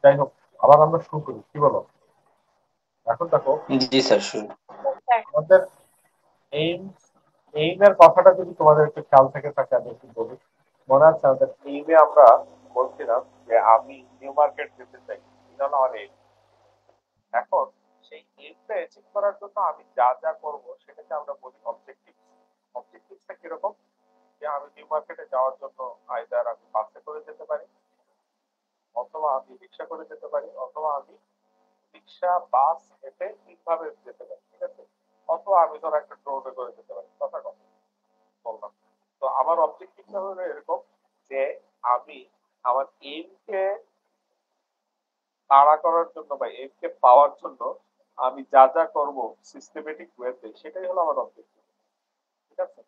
যাই হোক, আবার আমরা শুরু করি, কি বলো? এখন দেখো, জি স্যার, শুরু। আমাদের এইম এইমের কথাটা যদি তোমাদের একটু খেয়াল থেকে থাকে, আমি একটু বলি। মনে আছে আমাদের এইমে আমরা বলছিলাম যে আমি নিউ মার্কেট যেতে চাই, এটা হলো আমার aim। এখন সেই এইমটা অ্যাচিভ করার জন্য আমি যা যা করব সেটাকে আমরা বলি অবজেক্টিভ। অবজেক্টিভটা কিরকম? যে আমি নিউ মার্কেটে যাওয়ার জন্য আইদার আমি বাসে করে যেতে পারি, অথবা আমি রিক্সা করে যেতে পারি, অথবা আমি রিক্সা, বাস, হেঁটে তিনভাবে যেতে পারি, ঠিক আছে? অথবা আমি ধরো একটা ড্রোনে করে যেতে পারি, কথা কথা বললাম। তো আমার অবজেক্টিভটা হলো এরকম যে আমি আমার এম কে তাড়া করার জন্য বা এম কে পাওয়ার জন্য আমি যা যা করব সিস্টেমেটিক ওয়েতে, সেটাই হলো আমার অবজেক্টিভ, ঠিক আছে?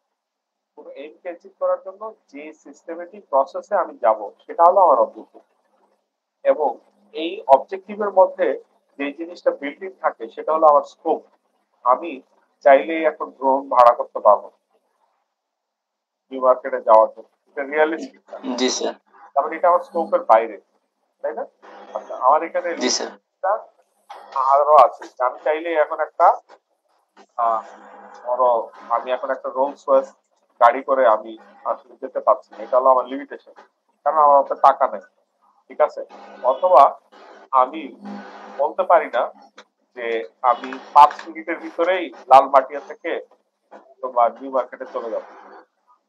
পুরো এম কে অ্যাচিভ করার জন্য যে সিস্টেমেটিক প্রসেসে আমি যাব সেটা হলো আমার অবজেক্টিভ। এবং এই অবজেক্টিভের মধ্যে যে জিনিসটা বিল্ট ইন থাকে সেটা হলো আমার স্কোপ। আমি চাইলেই এখন ড্রোন ভাড়া করতে পারবো নিউ মার্কেটে যাওয়ার জন্য, এটা রিয়েলিস্টিক না। জি স্যার। তার মানে এটা আমার স্কোপের বাইরে, তাই না? আচ্ছা, আমার এখানে জি স্যার। লিমিটটা আরো আছে যে আমি চাইলেই এখন একটা আহ, ধরো আমি এখন একটা রোলস রয়েস গাড়ি করে আমি আসলে যেতে পারছি না, এটা হলো আমার লিমিটেশন, কারণ আমার হাতে টাকা নেই, ঠিক আছে? অথবা আমি বলতে পারি না যে আমি 5 মিনিটের ভিতরেই লালমাটিয়া থেকে তোমার নিউ মার্কেটে চলে যাবো,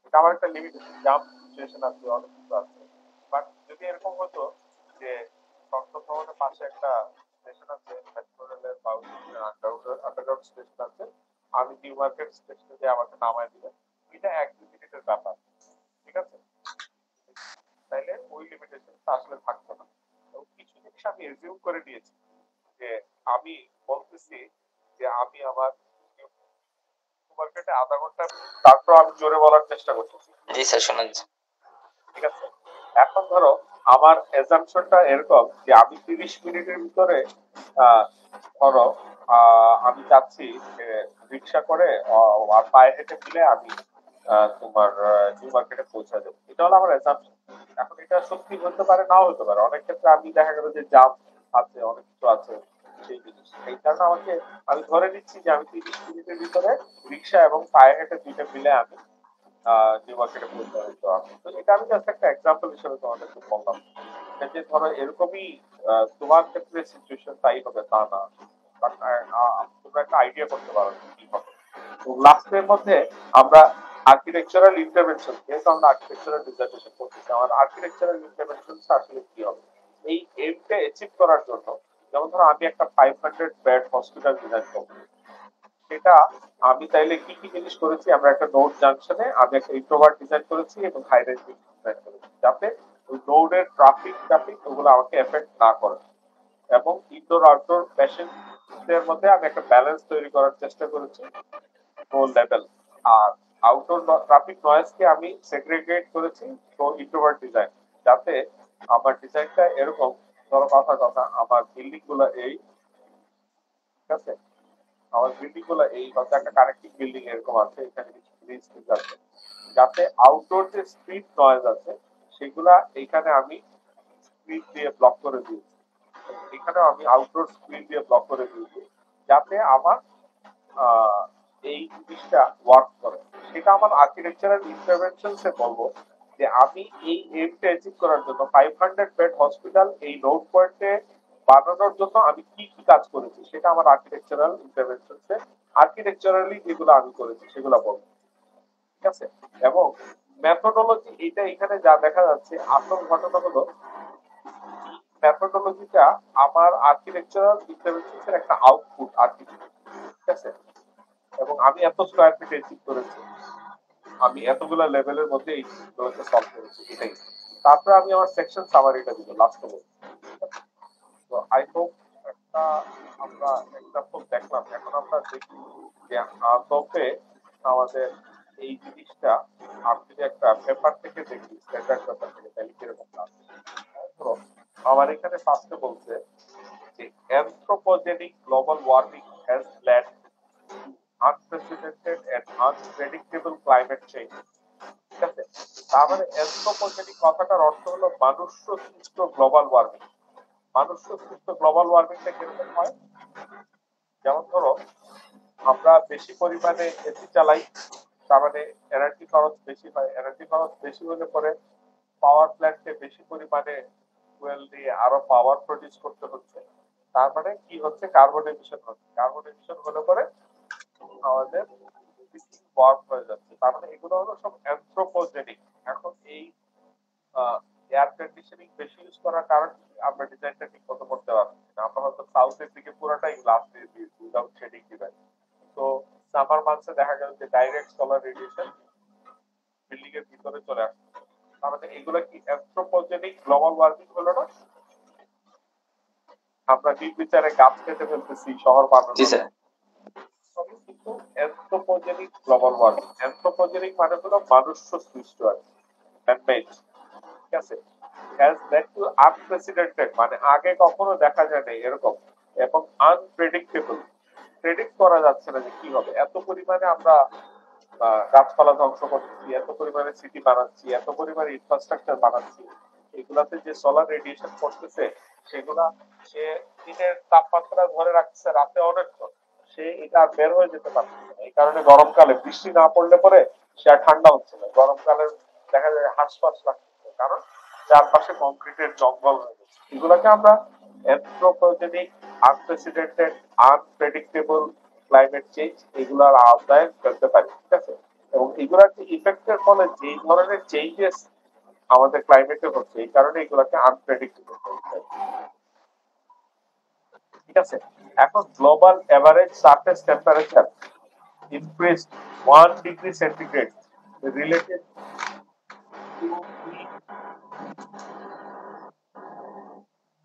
এটা আমার একটা লিমিটেশন, জাম্প সিচুয়েশন আছে, অনেক কিছু আছে। বাট যদি এরকম হতো যে সংসদ ভবনের পাশে একটা স্টেশন আছে, মেট্রো রেলের বা আন্ডারগ্রাউন্ড স্টেশন আছে, আমি নিউ মার্কেট স্টেশনে যে আমাকে নামায় দিবে, এটা 1-2 মিনিটের ব্যাপার, ঠিক আছে? তাইলে ওই লিমিটেশনটা আসলে থাকতো না। এবং কিছু জিনিস আমি এজিউম করে নিয়েছি যে আমি বলতেছি যে আমি আমার নিউ মার্কেটে আধা ঘন্টা, তারপর আমি জোরে বলার চেষ্টা করতেছি, জি স্যার, শোনান। ঠিক আছে? এখন ধরো আমার এজাম্পশনটা এরকম যে আমি 30 মিনিটের ভিতরে আহ, ধরো আমি চাচ্ছি যে রিক্সা করে আর পায়ে হেঁটে মিলে আমি তোমার নিউ মার্কেটে পৌঁছা যাবো, এটা হলো আমার এজাম্পশন। এখন এটা সত্যি হতে পারে, নাও হতে পারে, অনেক ক্ষেত্রে আমি দেখা গেল যে জাম আছে, অনেক কিছু আছে, সেই জিনিস এই কারণে আমাকে, আমি ধরে নিচ্ছি যে আমি 30 মিনিটের ভিতরে রিক্সা এবং পায়ে হেঁটে দুইটা মিলে আমি নিউ মার্কেটে পৌঁছে যেতে হবে। তো এটা আমি জাস্ট একটা এক্সাম্পল হিসেবে তোমাদেরকে বললাম। এটা যে ধরো এরকমই তোমার ক্ষেত্রে সিচুয়েশন তাই হবে তা না, বাট তোমরা একটা আইডিয়া করতে পারো যে কি হবে। তো লাস্টের মধ্যে আমরা আর্কিটেকচারাল ইন্টারভেনশন, যেহেতু আমরা আর্কিটেকচারাল ডিজার্টেশন করতেছি, আমার আর্কিটেকচারাল ইন্টারভেনশন আসলে কি হবে এই এমটা অ্যাচিভ করার জন্য। যেমন ধরো আমি একটা 500 বেড হসপিটাল ডিজাইন করবো, সেটা আমি তাইলে কি কি জিনিস করেছি, আমরা একটা নোড জাংশনে আমি একটা ইন্ট্রোভার্ট ডিজাইন করেছি এবং হাই রেঞ্জ ডিজাইন করেছি, যাতে ওই নোডের ট্রাফিক ট্রাফিক ওগুলো আমাকে এফেক্ট না করে। এবং ইনডোর আউটডোর প্যাসেঞ্জদের মধ্যে আমি একটা ব্যালেন্স তৈরি করার চেষ্টা করেছি, নো লেভেল। আর আউটডোর ট্রাফিক নয়েজকে আমি সেগ্রিগেট করেছি তো ইন্ট্রোভার্ট ডিজাইন, যাতে আমার ডিজাইনটা এরকম, ধরো কথা কথা আমার বিল্ডিং গুলো এই, ঠিক আছে, আমার বিল্ডিং গুলো এই হয়তো একটা কানেক্টিং বিল্ডিং এরকম আছে, এখানে কিছু ব্রিজ ঠিক আছে, যাতে আউটডোর যে স্ট্রিট নয়েজ আছে সেগুলা এইখানে আমি স্ক্রিন দিয়ে ব্লক করে দিয়েছি, এবং এখানেও আমি আউটডোর স্ক্রিন দিয়ে ব্লক করে দিয়েছি, যাতে আমার আহ, এই জিনিসটা ওয়ার্ক করে। সেটা আমার আর্কিটেকচারাল ইন্টারভেনশনস এ বলবো যে আমি এই এমটা অ্যাচিভ করার জন্য 500 বেড হসপিটাল এই নোড পয়েন্টে বানানোর জন্য আমি কি কি কাজ করেছি, সেটা আমার আর্কিটেকচারাল ইন্টারভেনশনস এ আর্কিটেকচারালি যেগুলো আমি করেছি সেগুলো বলবো, ঠিক আছে? এবং মেথোডোলজি, এটা এখানে যা দেখা যাচ্ছে আসল ঘটনা হলো মেথোডোলজিটা আমার আর্কিটেকচারাল ইন্টারভেনশনস এর একটা আউটপুট আর্কিটেক্ট, ঠিক আছে? এবং আমি এত স্কোয়ার ফিট অ্যাচিভ করেছি, আমি এতগুলো লেভেলের মধ্যে এই জিনিসগুলোকে সলভ করেছি, এটাই। তারপরে আমি আমার সেকশন সামারিটা দিব লাস্টে বলবো। তো আই হোপ একটা আমরা এক্সাম্পল দেখলাম, এখন আমরা দেখি যে আদপে আমাদের এই জিনিসটা আমি যদি একটা পেপার থেকে দেখি, স্ট্যান্ডার্ড পেপার থেকে, তাহলে কিরকম লাগবে। ধরো আমার এখানে ফার্স্টে বলছে যে anthropogenic global warming has led to unprecedented and unpredictable climate change, ঠিক আছে? তার মানে anthropogenic কথাটার অর্থ হলো মানুষ সৃষ্ট গ্লোবাল ওয়ার্মিং, মানুষ সৃষ্ট গ্লোবাল ওয়ার্মিংটা কিরকম হয়? যেমন ধরো আমরা বেশি পরিমাণে এসি চালাই, তার মানে এনার্জি খরচ বেশি হয়। এনার্জি খরচ বেশি হলে পরে পাওয়ার প্ল্যান্টে বেশি পরিমাণে ফুয়েল দিয়ে আরো পাওয়ার প্রডিউস করতে হচ্ছে। তার মানে কি হচ্ছে? কার্বন এমিশন হচ্ছে। কার্বন এমিশন হলে পরে আমাদের ওয়ার্ম হয়ে যাচ্ছে। তার মানে এগুলো হলো সব অ্যানথ্রোপোজেনিক। এখন এই এয়ার কন্ডিশনিং বেশি ইউজ করার কারণে আমরা ডিজাইনটা ঠিক মতো করতে পারছি না। আমরা হয়তো সাউথের দিকে পুরোটাই গ্লাস দিয়ে দিয়েছি উইদাউট শেডিং ডিজাইন। তো সামার মান্থসে দেখা গেল যে ডাইরেক্ট সোলার রেডিয়েশন বিল্ডিং এর ভিতরে চলে আসছে। তার মানে এগুলো কি অ্যানথ্রোপোজেনিক গ্লোবাল ওয়ার্মিং হলো না? আমরা নির্বিচারে গাছ কেটে ফেলতেছি শহর জি বানানোর, স্যার। কিন্তু অ্যানথ্রোপোজেনিক গ্লোবাল ওয়ার্মিং। অ্যানথ্রোপোজেনিক মানে হলো মানুষ সৃষ্ট আর ম্যানমেড, ঠিক আছে? হ্যাজ লেড টু আনপ্রেসিডেন্টেড, মানে আগে কখনো দেখা যায় না এরকম, এবং আনপ্রেডিক্টেবল, প্রেডিক্ট করা যাচ্ছে না যে কি হবে। এত পরিমাণে আমরা গাছপালা ধ্বংস করতেছি, এত পরিমাণে সিটি বানাচ্ছি, এত পরিমাণে ইনফ্রাস্ট্রাকচার বানাচ্ছি, এগুলাতে যে সোলার রেডিয়েশন পড়তেছে সেগুলা সে দিনের তাপমাত্রা ধরে রাখছে রাতে অনেক, সে এটা আর বের হয়ে যেতে পারছে না। এই কারণে গরমকালে বৃষ্টি না পড়লে পরে সে আর ঠান্ডা হচ্ছে না। গরমকালে দেখা যায় হাঁসফাঁস লাগছে, কারণ চারপাশে কংক্রিটের জঙ্গল হয়ে গেছে। এগুলাকে আমরা anthropogenic, unprecedented, unpredictable climate change এগুলার আওতায় ফেলতে পারি, ঠিক আছে? এবং এগুলার ইফেক্টের ফলে যে ধরনের চেঞ্জেস আমাদের ক্লাইমেটে হচ্ছে, এই কারণে এগুলাকে আনপ্রেডিক্টেবল, ঠিক আছে? এখন global average surface temperature increased 1 degree centigrade related to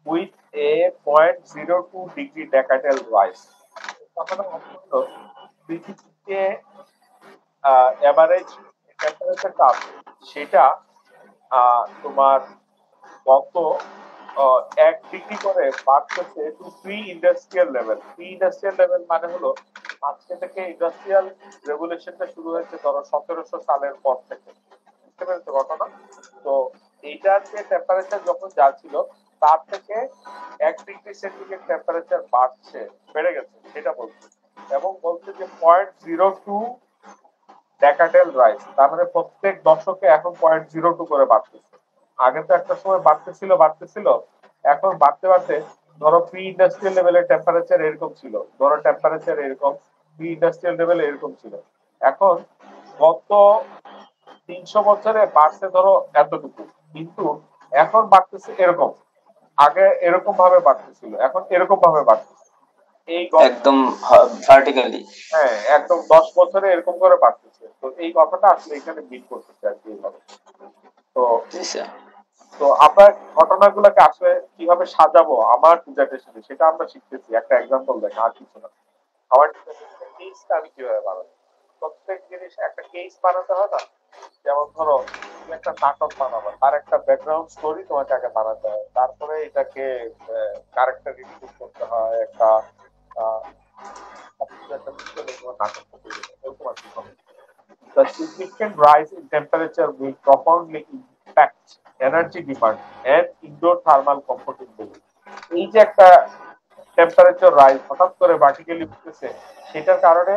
with a 0.02 degree decadal rise. তাহলে অন্তত পৃথিবীতে এভারেজ টেম্পারেচারটা আছে সেটা তোমার গত 1 ডিগ্রি করে বাড়তেছে two pre industrial level. Pre industrial level মানে হলো আজকে থেকে ইন্ডাস্ট্রিয়াল রেভলিউশনটা শুরু হয়েছে ধরো 1700 সালের পর থেকে, বুঝতে পেরেছো ঘটনা? তো এইটার যে টেম্পারেচার যখন যা ছিল তার থেকে 1 ডিগ্রি সেন্টিগ্রেড টেম্পারেচার বাড়ছে, বেড়ে গেছে সেটা বলছে। এবং বলছে যে 0.02 ডেকাডেল রাইজ, তার মানে প্রত্যেক দশকে এখন 0.02 করে বাড়তেছে। আগে তো একটা সময় বাড়তেছিল, এখন বাড়তে বাড়তে ধরো প্রি ইন্ডাস্ট্রিয়াল লেভেলের টেম্পারেচার এরকম ছিল, ধরো টেম্পারেচার এরকম প্রি ইন্ডাস্ট্রিয়াল লেভেলে এরকম ছিল, এখন গত 300 বছরে বাড়ছে ধরো এতটুকু, কিন্তু এখন বাড়তেছে এরকম। আগে এরকম ভাবে বাড়তেছিল, এখন এরকম ভাবে বাড়তেছে। এই একদম ভার্টিক্যালি। হ্যাঁ, একদম 10 বছরে এরকম করে বাড়তেছে। তো এই কথাটা আসলে এখানে মিল করতেছে আর কি এইভাবে। তো জি স্যার। তো আমরা ঘটনাগুলোকে আসলে কিভাবে সাজাবো আমার ডিজার্টেশনে সেটা আমরা শিখতেছি। একটা এক্সাম্পল দেখ, আর কিছু না। আমার ডিজার্টেশনের কেসটা আমি কিভাবে বানাবো, প্রত্যেক জিনিস একটা কেস বানাতে হয় না? যেমন ধরো তুমি একটা নাটক বানাবো, তার একটা ব্যাকগ্রাউন্ড স্টোরি তোমাকে আগে বানাতে হয়, তারপরে এটাকে ক্যারেক্টার ইনক্লুড করতে হয়, একটা আহ, সবকিছু একটা মিশিয়ে তোমার নাটকটা তৈরি হয়, এরকম আর কি হবে। The significant rise in temperature will profoundly impact energy demand and indoor thermal compatibility. এই যে একটা টেম্পারেচার রাইজ হঠাৎ করে ভার্টিক্যালি উঠতেছে, সেটার কারণে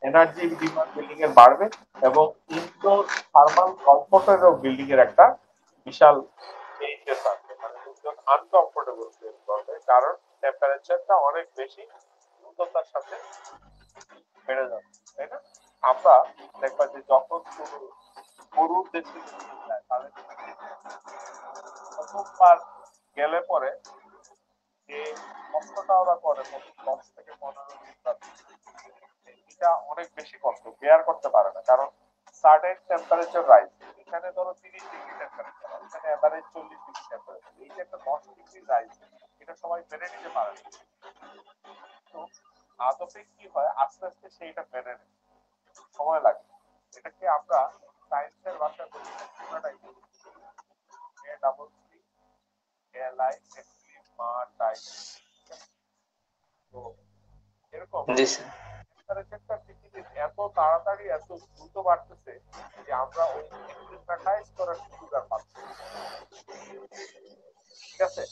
এনার্জি ডিমান্ড বিল্ডিং এর বাড়বে, এবং ইনডোর থার্মাল কমফোর্টেরও বিল্ডিং এর একটা বিশাল চেঞ্জেস আসবে। মানে লোকজন আনকমফোর্টেবল ফিল করবে, কারণ টেম্পারেচারটা অনেক বেশি দ্রুততার সাথে বেড়ে যাচ্ছে, তাই না? আমরা দেখবা যে যখন কোনো গরুর দেশে যায় তাদের প্রথমবার গেলে পরে যে কষ্টটা ওরা করে প্রথম 10 থেকে 15 দিন, এটা অনেক বেশি কষ্ট, বেয়ার করতে পারে না, কারণ সাডেন টেম্পারেচার রাইজ। এখানে ধরো 30 ডিগ্রি টেম্পারেচার, এখানে এভারেজ 40 ডিগ্রি টেম্পারেচার, এই যে একটা 10 ডিগ্রি রাইজ, এটা সবাই মেনে নিতে পারে না। তো আদপে কি হয়, আস্তে আস্তে সেইটা মেনে নেয়, সময় লাগে। এটাকে আমরা সায়েন্সের ভাষায় বলি অ্যাক্লিমাটাইজেশন। তো এরকম জি স্যার। টেম্পারেচারটা পৃথিবীর এত তাড়াতাড়ি এত দ্রুত বাড়তেছে যে আমরা ওই অ্যাক্লিমাটাইজ করার সুযোগ আর পাচ্ছি না, ঠিক আছে?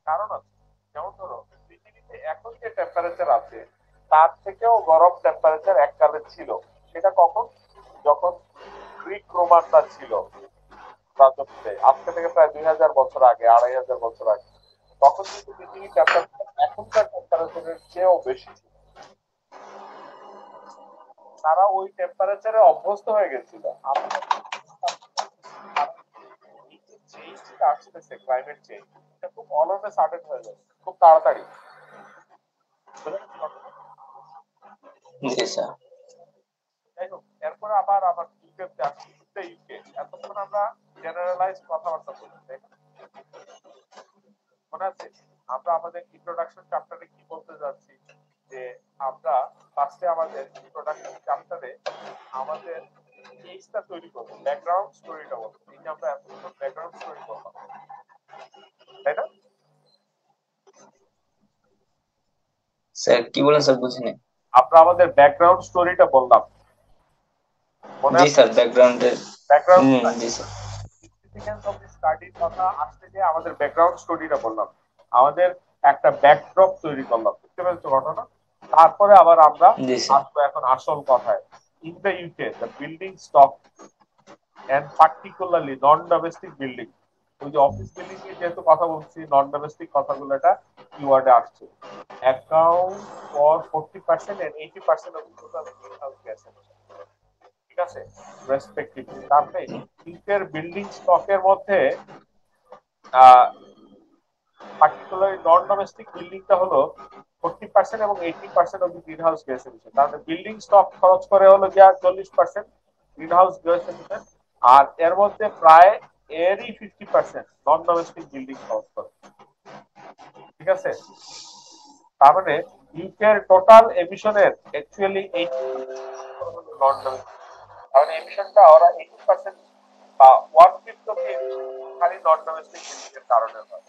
কারণ আছে। যেমন ধরো পৃথিবীতে এখন যে টেম্পারেচার আছে তার থেকেও গরম টেম্পারেচার এককালে ছিল। সেটা কখন? যখন গ্রিক রোমানরা ছিল রাজত্বে, আজকে থেকে প্রায় 2000 বছর আগে, 2500 বছর আগে। তখন কিন্তু পৃথিবীর টেম্পারেচার এখনকার টেম্পারেচারের চেয়েও বেশি ছিল। তারা ওই টেম্পারেচারে অভ্যস্ত হয়ে গেছিল। আমরা এই যে চেঞ্জটা আসতেছে, ক্লাইমেট চেঞ্জ, এটা খুব অল অফ এ সাডেন হয়ে যাচ্ছে, খুব তাড়াতাড়ি। বুঝতে পারছো? জি স্যার। যাই হোক, এরপরে আবার আমার ইউকে আসছি। ইউকে এতক্ষণ আমরা জেনারেলাইজ কথাবার্তা বলি, তাই না? মনে আছে আমরা আমাদের ইন্ট্রোডাকশন চ্যাপ্টারে কি বলতে যাচ্ছি? যে আমরা ফার্স্টে আমাদের ইন্ট্রোডাকশন চ্যাপ্টারে আমাদের কেসটা তৈরি করবো, ব্যাকগ্রাউন্ড স্টোরিটা বলবো। এই যে আমরা এতক্ষণ ব্যাকগ্রাউন্ড স্টোরি করলাম, তাই না? স্যার কি বলেন স্যার, বুঝিনি। আমরা আমাদের ব্যাকগ্রাউন্ড স্টোরিটা বললাম, মনে জি আছে? স্যার, ব্যাকগ্রাউন্ডের। Background G sir. Significance of the স্টাডির কথা আসতে গিয়ে আমাদের ব্যাকগ্রাউন্ড স্টোরিটা বললাম, আমাদের একটা ব্যাকড্রপ তৈরি করলাম। বুঝতে পেরেছো ঘটনা? তারপরে আবার আমরা জি স্যার। আসবো এখন আসল কথায়। In the UK the building stock and particularly non domestic building, ওই যে অফিস বিল্ডিং নিয়ে যেহেতু কথা বলছি, নন ডোমেস্টিক কথাগুলো এটা কিওয়ার্ডে আসছে। Account for 40% and 80% of total green house gas emission. ঠিক আছে, রেসপেক্টিভলি। তার মানে ইউকের বিল্ডিং স্টকের মধ্যে পার্টিকুলারলি নন ডোমেস্টিক বিল্ডিংটা হলো 40% এবং 80% of green house gas emission. তার মানে বিল্ডিং স্টক খরচ করে হলো গিয়া 40% গ্রিন হাউস গ্যাস এমিশন, আর এর মধ্যে প্রায় এরই 50% নন ডোমেস্টিক বিল্ডিং খরচ করে। ঠিক আছে, তার মানে ইউকের টোটাল এমিশনের অ্যাকচুয়ালি 80% হলো নন ডোমেস্টিক। কারণ এমিশনটা ওরা 80% বা 1/5 অফ এমিশন খালি নন ডোমেস্টিক বিল্ডিং এর কারণে হয়।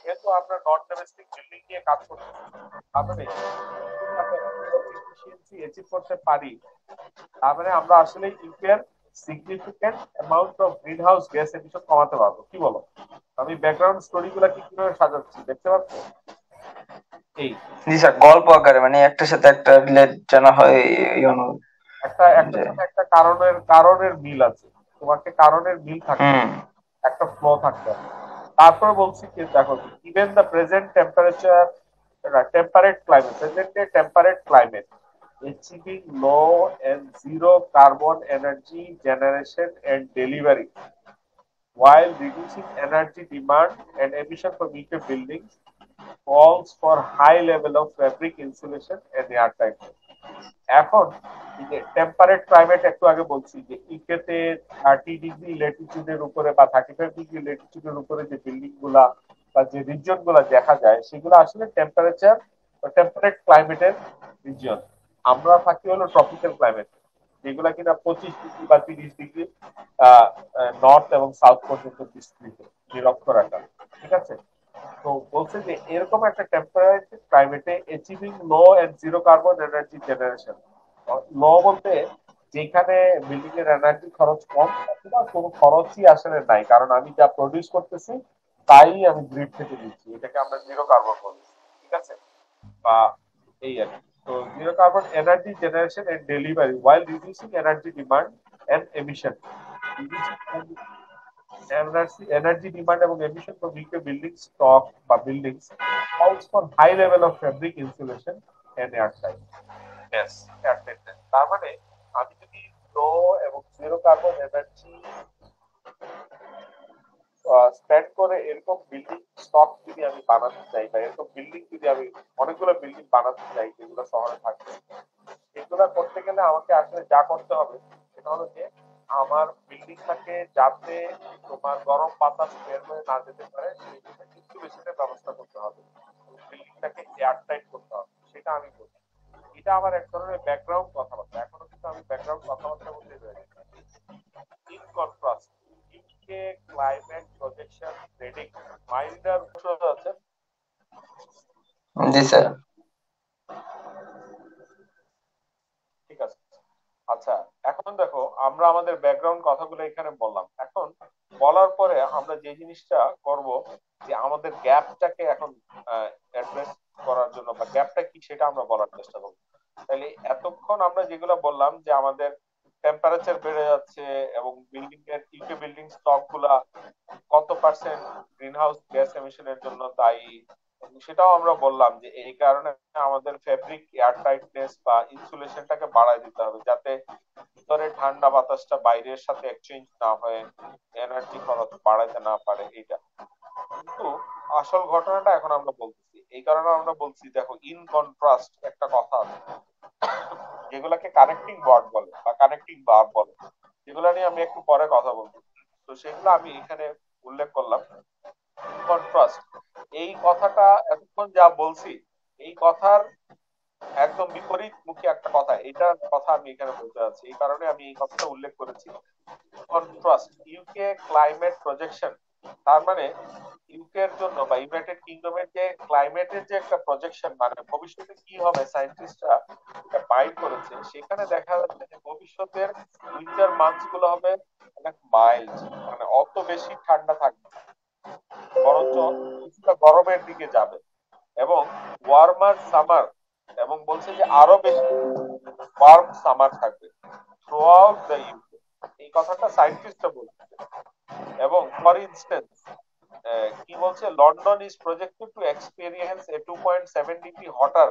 যেহেতু আমরা নন ডোমেস্টিক বিল্ডিং নিয়ে কাজ করতেছি, তার মানে যদি আমরা এনার্জি এফিসিয়েন্সি অ্যাচিভ করতে পারি, তার মানে আমরা আসলে ইউকের significant amount of green house gas emission কমাতে পারবো। কি বলো? আমি ব্যাকগ্রাউন্ড স্টোরি গুলা কিভাবে সাজাচ্ছি দেখতে পাচ্ছ? এই জি স্যার, গল্প আকারে মানে একটার সাথে একটা রিলেট জানা হয় এই একটার যে। সাথে একটা কারণের কারণের মিল আছে। তোমাকে কারণের মিল থাকতে হুম। হবে, একটা ফ্লো থাকতে হবে। তারপরে বলছি কি, দেখো, even the present temperature, temperate climate, present day temperate climate, achieving low and zero carbon energy generation and delivery while reducing energy demand and emission from UK buildings calls for high level of fabric insulation and airtight. এখন এই যে temperate climate একটু আগে বলছি যে ইউকেতে 30 degree লেটিটিউডের উপরে বা 35 ডিগ্রি লেটিটিউডের উপরে যে বিল্ডিং গুলা বা যে রিজন গুলা দেখা যায়, সেগুলো আসলে টেম্পারেচার টেম্পারেট ক্লাইমেটের রিজন। আমরা থাকি হলো ট্রপিক্যাল ক্লাইমেট, যেগুলা কিনা 25 ডিগ্রি বা 30 ডিগ্রি নর্থ এবং সাউথ পর্যন্ত বিস্তৃত, নিরক্ষরেখা। ঠিক আছে, তো বলছে যে এরকম একটা টেম্পারেট ক্লাইমেটে achieving low and zero carbon energy generation. Low বলতে যেখানে বিল্ডিং এর এনার্জি খরচ কম অথবা কোনো খরচই আসলে নাই, কারণ আমি যা প্রডিউস করতেছি তাই আমি গ্রিড থেকে দিচ্ছি, এটাকে আমরা জিরো কার্বন বলি। ঠিক আছে, বা এই আর কি। তো zero carbon energy generation and delivery while reducing energy demand and emission, reducing energy demand এবং এমিশন ফর উইকের বিল্ডিং স্টক বা buildings calls for high level of fabric insulation and airtight. Yes, airtightness। তার মানে আমি যদি লো এবং zero carbon energy spend করে এরকম বিল্ডিং স্টক যদি আমি বানাতে চাই, বা এরকম বিল্ডিং যদি আমি অনেকগুলো বিল্ডিং বানাতে চাই যেগুলো শহরে থাকবে, এগুলা করতে গেলে আমাকে আসলে যা করতে হবে সেটা হলো যে আমার বিল্ডিংটাকে যাতে তোমার গরম বাতাস বের হয়ে না যেতে পারে সেই জন্য ইনসুলেশনের ব্যবস্থা করতে হবে, বিল্ডিংটাকে এয়ারটাইট করতে হবে, সেটা আমি বলি। এটা আমার এক ধরনের ব্যাকগ্রাউন্ড কথাবার্তা, এখনো কিন্তু আমি ব্যাকগ্রাউন্ড কথাবার্তা বলতে রয়েছে। In contrast, UK climate projection trading minder আছে। জি স্যার। ঠিক আছে, আচ্ছা, এখন দেখো আমরা আমাদের ব্যাকগ্রাউন্ড কথাগুলো এখানে বললাম। এখন বলার পরে আমরা যে জিনিসটা করব, যে আমাদের গ্যাপটাকে এখন অ্যাড্রেস করার জন্য বা গ্যাপটা কি সেটা আমরা বলার চেষ্টা করব। তাহলে এতক্ষণ আমরা যেগুলো বললাম যে আমাদের টেম্পারেচার বেড়ে যাচ্ছে এবং বিল্ডিং এর ইউকে বিল্ডিং স্টক গুলা কত পার্সেন্ট গ্রিন হাউস গ্যাস এমিশনের জন্য দায়ী, এবং সেটাও আমরা বললাম যে এই কারণে আমাদের ফেব্রিক এয়ার টাইটনেস বা ইনসুলেশনটাকে বাড়ায় দিতে হবে, যাতে ভিতরে ঠান্ডা বাতাসটা বাইরের সাথে এক্সচেঞ্জ না হয়ে এনার্জি খরচ বাড়াইতে না পারে এইটা। কিন্তু আসল ঘটনাটা এখন আমরা বলতেছি, এই কারণে আমরা বলছি দেখো ইন কন্ট্রাস্ট একটা কথা আছে যেগুলাকে কানেক্টিং ওয়ার্ড বলে বা কানেক্টিং ভার্ব বলে, যেগুলো নিয়ে আমি একটু পরে কথা বলবো। তো সেগুলো আমি এখানে উল্লেখ করলাম। ইন কন্ট্রাস্ট এই কথাটা এতক্ষণ যা বলছি, এই কথার একদম বিপরীতমুখী একটা কথা, এটার কথা আমি এখানে বলতে যাচ্ছি, এই কারণে আমি এই কথাটা উল্লেখ করেছি। কন্ট্রাস্ট ইউকে ক্লাইমেট প্রজেকশন, তার মানে ইউকে এর জন্য বা ইউনাইটেড কিংডমের যে ক্লাইমেটের যে একটা প্রজেকশন, মানে ভবিষ্যতে কি হবে সায়েন্টিস্টরা এটা বাইর করেছে, সেখানে দেখা যাচ্ছে যে ভবিষ্যতের উইন্টার মান্থস গুলো হবে অনেক মাইল্ড, মানে অত বেশি ঠান্ডা থাকবে না, বরঞ্চ কিছুটা গরমের দিকে যাবে, এবং ওয়ার্মার সামার, এবং বলছে যে আরো বেশি ওয়ার্ম সামার থাকবে থ্রু আউট দ্য ইউকে। এই কথাটা সায়েন্টিস্টরা বলছে। এবং ফর ইনস্টেন্স কি বলছে, London is projected to experience a 2.7 degree hotter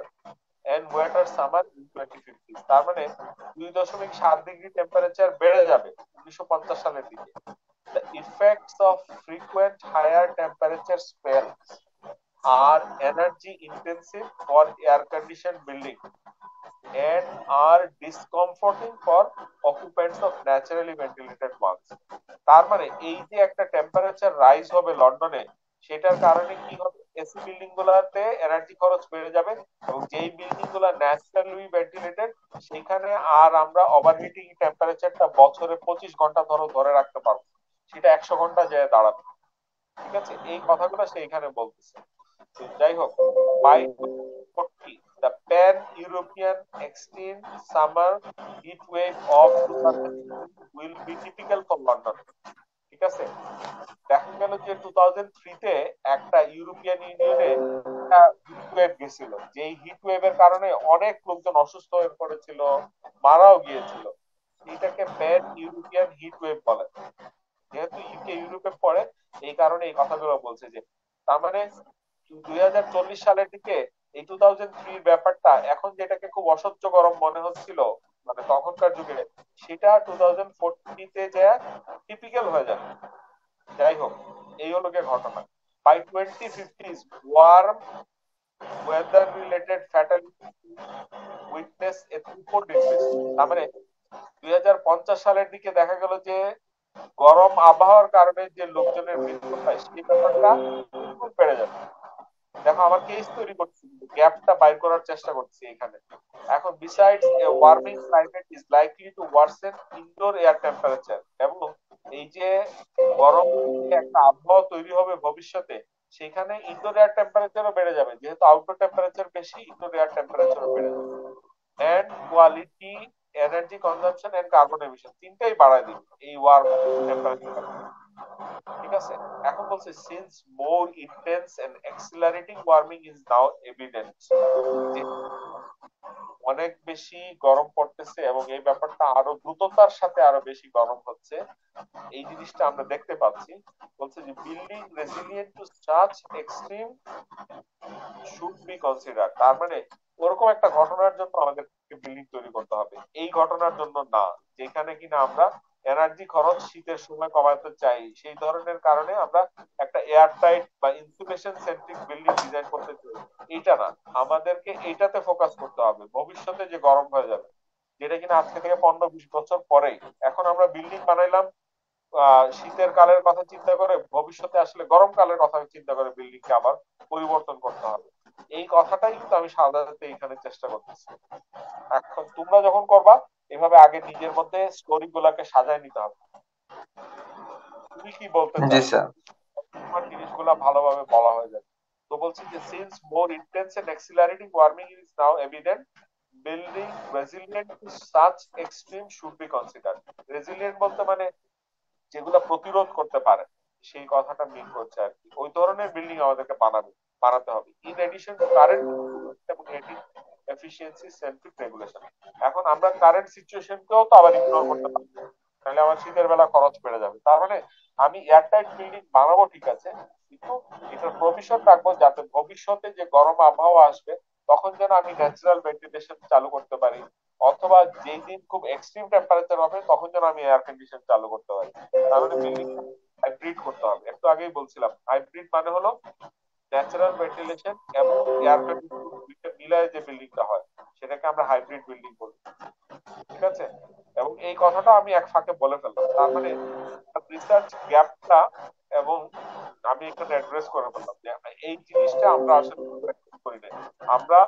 and wetter summer in 2050। তার মানে 2.7 ডিগ্রি টেম্পারেচার বেড়ে যাবে 1950 সালের দিকে। The effects of frequent higher temperature spells are energy intensive for air conditioned buildings and are discomforting for occupants of naturally ventilated ones। তার মানে এই যে একটা টেম্পারেচার রাইজ হবে লন্ডনে, সেটার কারণে কি হবে, এসি বিল্ডিং গুলাতে এনার্জি খরচ বেড়ে যাবে, এবং যেই বিল্ডিং গুলা ন্যাচারালি ভেন্টিলেটেড সেখানে আর আমরা ওভারহিটিং টেম্পারেচারটা বছরে 25 ঘন্টা ধরে রাখতে পারবো, সেটা 100 ঘন্টা যেয়ে দাঁড়াবে। ঠিক আছে, এই কথাগুলো সে এখানে বলতেছে। তো যাই হোক, by 2040 the pan European extreme summer heat wave of 2015 will be typical for London। ঠিক আছে, দেখা গেল যে 2003 তে একটা ইউরোপিয়ান ইউনিয়নে একটা হিট ওয়েভ গেছিল, যে হিট ওয়েভের কারণে অনেক লোকজন অসুস্থ হয়ে পড়েছিল, মারাও গিয়েছিল। এটাকে প্যান ইউরোপিয়ান হিট ওয়েভ বলে। যেহেতু ইউকে ইউরোপে পড়ে, এই কারণে এই কথাগুলো বলছে যে, তার মানে 2040 সালের দিকে এই 2003 ব্যাপারটা এখন যেটাকে খুব অসহ্য গরম মনে হচ্ছিল মানে তখনকার যুগে, সেটা 2040 তে যা টিপিক্যাল হয়ে যাবে। যাই হোক, এই হলো গিয়ে ঘটনা। By 2050 warm weather related fatality witness a threefold increase. তার মানে 2050 সালের দিকে দেখা গেল যে গরম আবহাওয়ার কারণে যে লোকজনের মৃত্যু হয় সেই ব্যাপারটা তিনগুণ বেড়ে যাবে। দেখো আমার কেস তৈরি করছি, গ্যাপটা বাইর করার চেষ্টা করছি এখানে। এখন besides a warming climate is likely to worsen indoor air temperature, এবং এই যে গরম যে একটা আবহাওয়া তৈরি হবে ভবিষ্যতে, সেখানে ইনডোর এয়ার টেম্পারেচারও বেড়ে যাবে, যেহেতু আউটডোর টেম্পারেচার বেশি ইনডোর এয়ার টেম্পারেচারও বেড়ে যাবে। And quality, energy consumption and carbon emission তিনটাই বাড়ায় দিবে এই ওয়ার্ম টেম্পারেচার। ঠিক আছে, এখন বলছে since more intense and accelerating warming is now evident, যে অনেক বেশি গরম পড়তেছে এবং এই ব্যাপারটা আরো দ্রুততার সাথে আরো বেশি গরম হচ্ছে, এই জিনিসটা আমরা দেখতে পাচ্ছি। বলছে যে building resilient to such extreme should be consider. তার মানে ওরকম একটা ঘটনার জন্য আমাদেরকে বিল্ডিং তৈরি করতে হবে, এই ঘটনার জন্য না যেখানে কিনা আমরা এনার্জি খরচ শীতের সময় কমাতে চাই, সেই ধরনের কারণে আমরা একটা এয়ার টাইট বা ইনসুলেশন সেন্ট্রিক বিল্ডিং ডিজাইন করতে চাই, এটা না। আমাদেরকে এটাতে ফোকাস করতে হবে ভবিষ্যতে যে গরম হয়ে যাবে, যেটা কিনা আজকে থেকে 15-20 বছর পরেই। এখন আমরা বিল্ডিং বানাইলাম শীতের কালের কথা চিন্তা করে, ভবিষ্যতে আসলে গরমকালের কথা চিন্তা করে বিল্ডিং কে আবার পরিবর্তন করতে হবে। এই কথাটাই কিন্তু আমি সাধারণত এখানে চেষ্টা করতেছি। এখন তোমরা যখন করবা, এভাবে আগে নিজের মধ্যে স্টোরি গুলাকে সাজায় নিতে হবে, তুমি কি বলতে জি চাও, স্যার। তোমার জিনিসগুলা ভালোভাবে বলা হয়ে যাবে। তো বলছি যে since more intense and accelerating warming is now evident, building resilient to such extreme should be consider. Resilient বলতে মানে যেগুলো প্রতিরোধ করতে পারে, সেই কথাটা মিন করছে আর কি। ওই ধরনের বিল্ডিং আমাদেরকে বানাতে হবে, ইন এডিশন টু কারেন্ট এবং এফিসিয়েন্সি সেন্ট্রিক রেগুলেশন। এখন আমরা কারেন্ট সিচুয়েশনকেও তো আবার ইগনোর করতে পারি, তাহলে আমার শীতের বেলা খরচ বেড়ে যাবে। তার মানে আমি এয়ারটাইট বিল্ডিং বানাবো ঠিক আছে, কিন্তু এটার প্রভিশন রাখবো যাতে ভবিষ্যতে যে গরম আবহাওয়া আসবে তখন যেন আমি ন্যাচারাল ভেন্টিলেশন চালু করতে পারি, অথবা যেই দিন খুব এক্সট্রিম টেম্পারেচার হবে তখন যেন আমি এয়ার কন্ডিশন চালু করতে পারি। তার মানে বিল্ডিং হাইব্রিড করতে হবে। একটু আগেই বলছিলাম হাইব্রিড মানে হলো ন্যাচারাল ভেন্টিলেশন এবং এয়ার কন্ডিশন দুইটা মিলায় যে বিল্ডিংটা হয় সেটাকে আমরা হাইব্রিড বিল্ডিং বলি, ঠিক আছে। এবং এই কথাটা আমি এক ফাঁকে বলে ফেললাম, তার মানে রিসার্চ গ্যাপটা এবং আমি এখানে অ্যাড্রেস করে ফেললাম যে এই জিনিসটা আমরা আসলে করি না। আমরা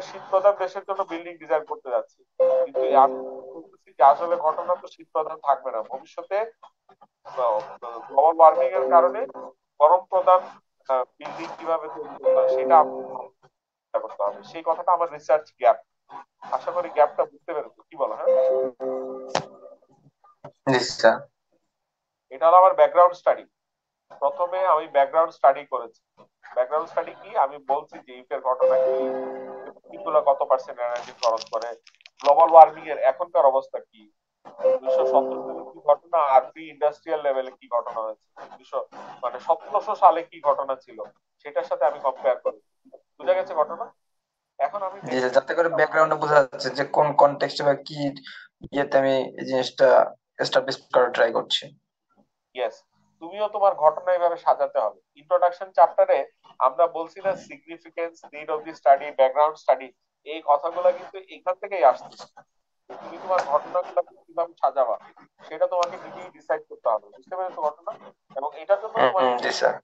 শীত প্রধান দেশের জন্য বিল্ডিং ডিজাইন করতে যাচ্ছি, কিন্তু আমি বলতেছি যে আসলে ঘটনা তো শীত প্রধান থাকবে না ভবিষ্যতে। গ্লোবাল ওয়ার্মিং এর কারণে গরম প্রধান বিল্ডিং কিভাবে তৈরি করতে হয় সেটা চিন্তা করতে হবে। সেই কথাটা আমার রিসার্চ গ্যাপ। আশা করি গ্যাপটা বুঝতে পেরেছো, কি বলো? হ্যাঁ, জি স্যার। এটা হলো আমার ব্যাকগ্রাউন্ড স্টাডি। প্রথমে আমি ব্যাকগ্রাউন্ড স্টাডি করেছি। ব্যাকগ্রাউন্ড স্টাডি কি, আমি বলছি যে ইউকের ঘটনা কি, গুলা কত পার্সেন্ট এনার্জি খরচ করে, গ্লোবাল ওয়ার্মিং এর এখনকার অবস্থা কি, 1970 সালে কি ঘটনা, আর প্রি ইন্ডাস্ট্রিয়াল লেভেলে কি ঘটনা হয়েছে, 200 মানে 1700 সালে কি ঘটনা ছিল সেটার সাথে আমি কম্পেয়ার করি। বুঝা গেছে ঘটনা? এখন আমি জি নেক্সট স্যার, যাতে করে ব্যাকগ্রাউন্ডে বোঝা যাচ্ছে যে কোন কনটেক্সটে বা কি ইয়েতে আমি এই জিনিসটা এস্টাবলিশ করার ট্রাই করছি। ইয়েস, তুমিও তোমার ঘটনা এইভাবে সাজাতে হবে। ইন্ট্রোডাকশন চ্যাপ্টারে আমরা বলছি না significance, need of the study, background study, এই কথাগুলো কিন্তু এখান থেকেই আসতেছে। তুমি তোমার ঘটনাগুলো কিভাবে সাজাবা সেটা তোমাকে নিজেই ডিসাইড করতে হবে, বুঝতে পেরেছো ঘটনা? এবং এটার জন্য তোমাকে জি স্যার।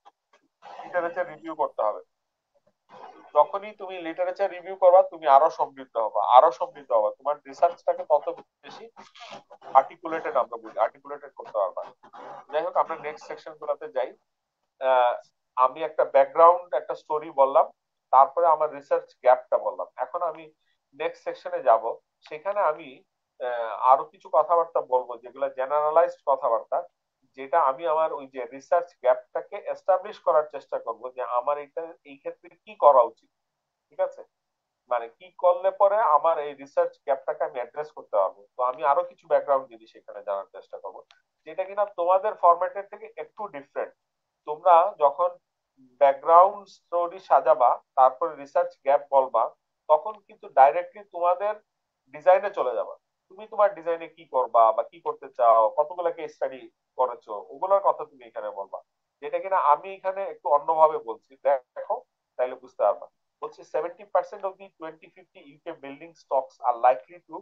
লিটারেচার রিভিউ করতে হবে। যখনই তুমি লিটারেচার রিভিউ করবা তুমি আরো সমৃদ্ধ হবা, আরো সমৃদ্ধ হবা, তোমার রিসার্চটাকে তত বেশি আর্টিকুলেটেড, আমরা বলি আর্টিকুলেটেড করতে পারবা। যাই হোক, আমরা নেক্সট সেকশন গুলোতে যাই। আহ, আমি একটা ব্যাকগ্রাউন্ড একটা স্টোরি বললাম, তারপরে আমার রিসার্চ গ্যাপটা বললাম। এখন আমি নেক্সট সেকশনে যাব, সেখানে আমি আরো কিছু কথাবার্তা বলবো যেগুলো জেনারেলাইজড কথাবার্তা, যেটা আমি আমার ওই যে রিসার্চ গ্যাপটাকে এস্টাবলিশ করার চেষ্টা করব যে আমার এটা এই ক্ষেত্রে কি করা উচিত, ঠিক আছে। মানে কি করলে পরে আমার এই রিসার্চ গ্যাপটাকে আমি অ্যাড্রেস করতে পারবো। তো আমি আরো কিছু ব্যাকগ্রাউন্ড জিনিস এখানে জানার চেষ্টা করবো, যেটা কিনা তোমাদের ফরম্যাটের থেকে একটু ডিফারেন্ট। তোমরা যখন ব্যাকগ্রাউন্ড স্টোরি সাজাবা তারপরে রিসার্চ গ্যাপ বলবা, তখন কিন্তু ডাইরেক্টলি তোমাদের ডিজাইনে চলে যাবা। তুমি তোমার ডিজাইনে কি করবা বা কি করতে চাও, কতগুলো কেস স্টাডি করেছো, ওগুলোর কথা তুমি এখানে বলবা। যেটা কিনা আমি এখানে একটু অন্যভাবে বলছি, দেখো তাইলে বুঝতে পারবা। বলছে 70% of the 2050 UK building stocks are likely to